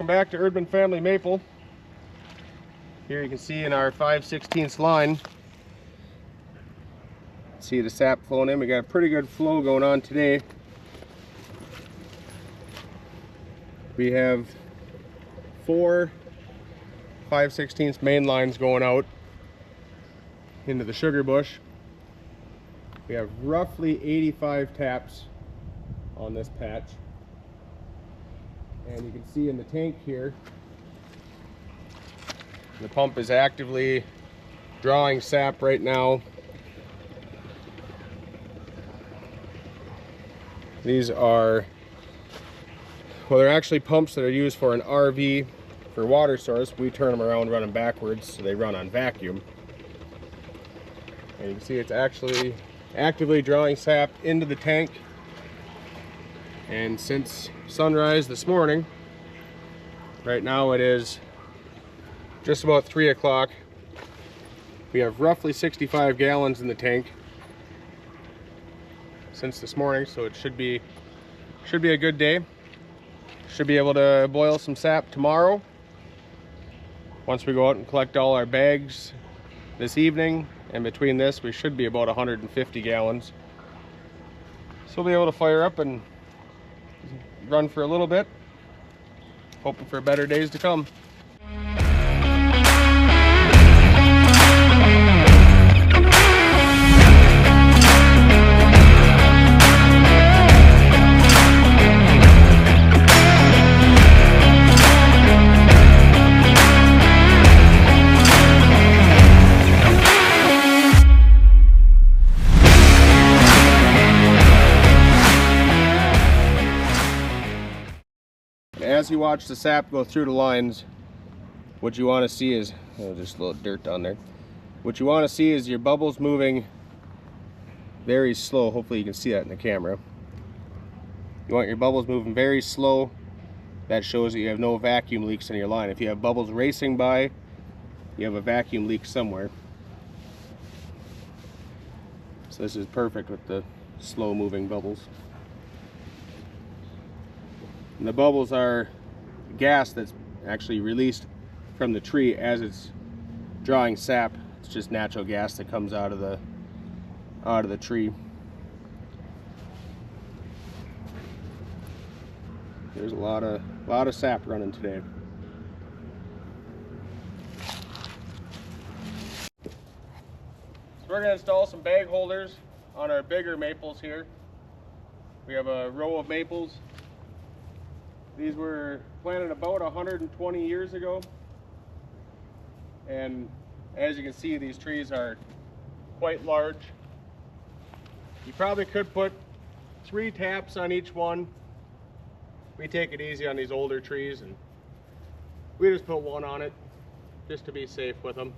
Welcome back to Erdman Family Maple. Here you can see in our 5/16 line, see the sap flowing in. We got a pretty good flow going on today. We have 4 5/16 main lines going out into the sugar bush. We have roughly 85 taps on this patch. And you can see in the tank here, the pump is actively drawing sap right now. These are, well, they're actually pumps that are used for an RV for water source. We turn them around, run them backwards, so they run on vacuum. And you can see it's actually actively drawing sap into the tank. And since sunrise this morning, right now it is just about 3 o'clock. We have roughly 65 gallons in the tank since this morning, so it should be a good day. Should be able to boil some sap tomorrow once we go out and collect all our bags this evening. And between this, we should be about 150 gallons. So we'll be able to fire up and run for a little bit, hoping for better days to come. As you watch the sap go through the lines, what you want to see is, oh, there's a little dirt down there. What you want to see is your bubbles moving very slow. Hopefully you can see that in the camera. You want your bubbles moving very slow. That shows that you have no vacuum leaks in your line. If you have bubbles racing by, you have a vacuum leak somewhere. So this is perfect with the slow moving bubbles. And the bubbles are gas that's actually released from the tree as it's drawing sap. It's just natural gas that comes out of the tree. There's a lot of sap running today. So we're going to install some bag holders on our bigger maples here. We have a row of maples. These were planted about 120 years ago, and as you can see, these trees are quite large. You probably could put 3 taps on each one. We take it easy on these older trees, and we just put 1 on it just to be safe with them.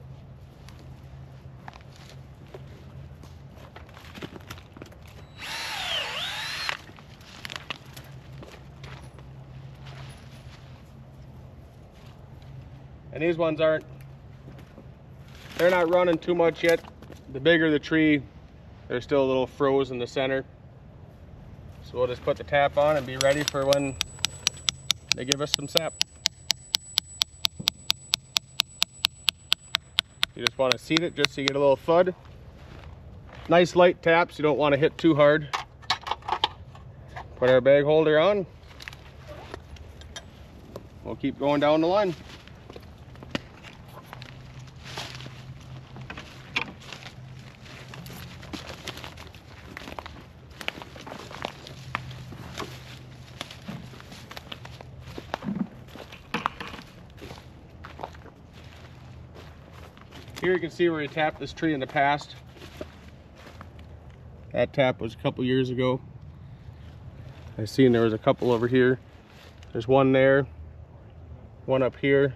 And these ones they're not running too much yet. The bigger the tree, they're still a little froze in the center. So we'll just put the tap on and be ready for when they give us some sap. You just want to seat it just so you get a little thud. Nice light taps, you don't want to hit too hard. Put our bag holder on. We'll keep going down the line. Here you can see where we tapped this tree in the past. That tap was a couple years ago. I seen there was a couple over here. There's one there, one up here.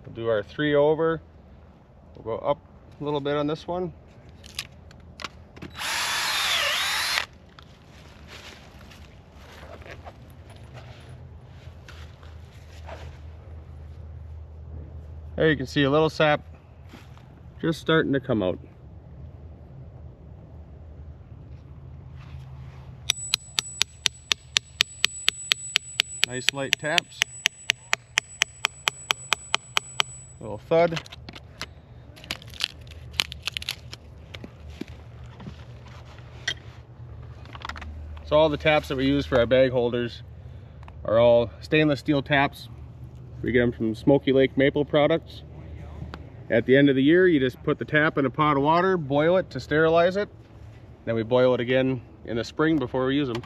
We'll do our 3 over. We'll go up a little bit on this one. There you can see a little sap just starting to come out. Nice light taps. Little thud. So all the taps that we use for our bag holders are all stainless steel taps. We get them from Smoky Lake Maple Products. At the end of the year, you just put the tap in a pot of water, boil it to sterilize it. Then we boil it again in the spring before we use them.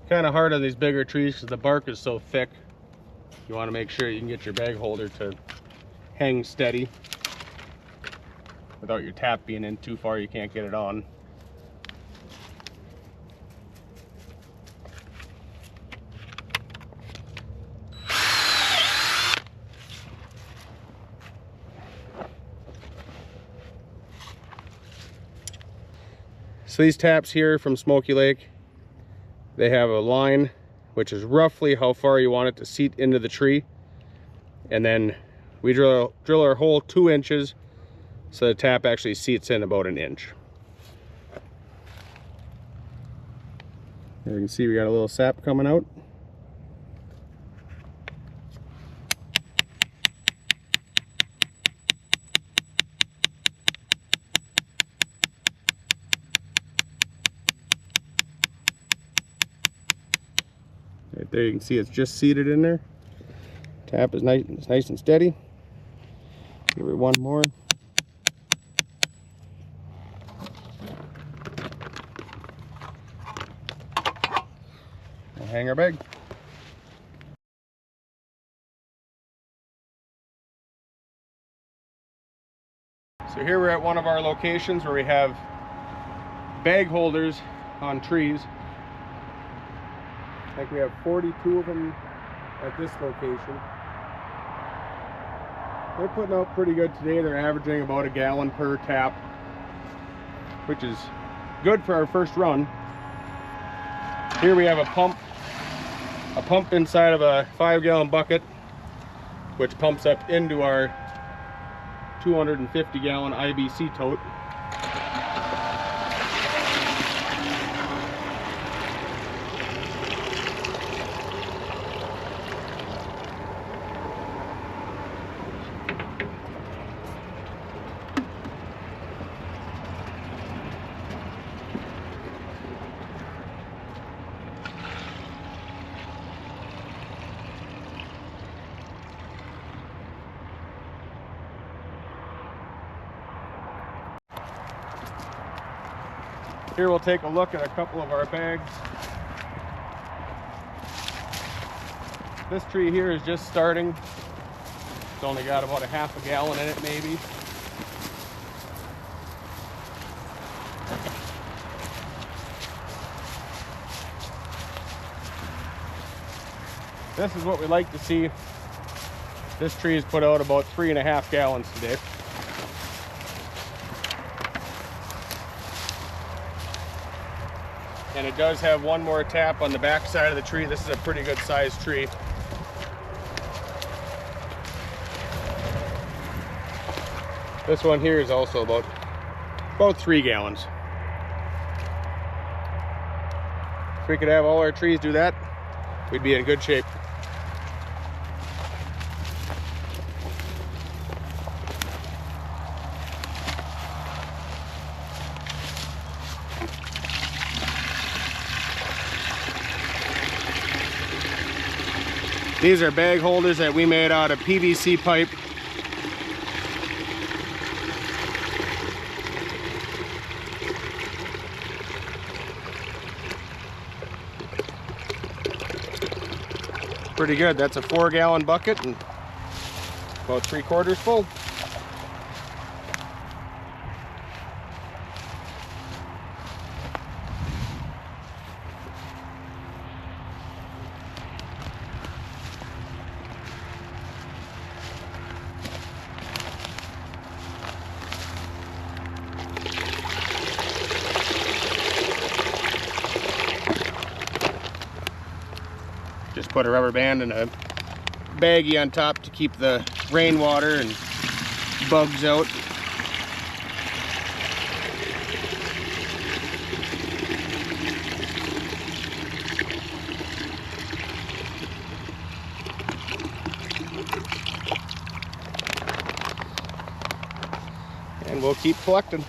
Kind of hard on these bigger trees because the bark is so thick. You want to make sure you can get your bag holder to hang steady without your tap being in too far you can't get it on. So these taps here from Smoky Lake, they have a line which is roughly how far you want it to seat into the tree, and then we drill our hole 2 inches so the tap actually seats in about 1 inch. There you can see we got a little sap coming out. Right there you can see it's just seated in there. Tap is nice and steady. Give it one more. We'll hang our bag. So here we're at one of our locations where we have bag holders on trees. I think we have 42 of them at this location. They're putting out pretty good today. They're averaging about 1 gallon per tap, which is good for our first run. Here we have a pump inside of a 5-gallon bucket, which pumps up into our 250-gallon IBC tote. Here we'll take a look at a couple of our bags. This tree here is just starting. It's only got about 1/2 gallon in it maybe. This is what we like to see. This tree has put out about 3.5 gallons today. And it does have one more tap on the back side of the tree. This is a pretty good sized tree. This one here is also about 3 gallons. If we could have all our trees do that, we'd be in good shape. These are bag holders that we made out of PVC pipe. Pretty good. That's a 4-gallon bucket and about 3/4 full. Just put a rubber band and a baggie on top to keep the rainwater and bugs out. And we'll keep collecting.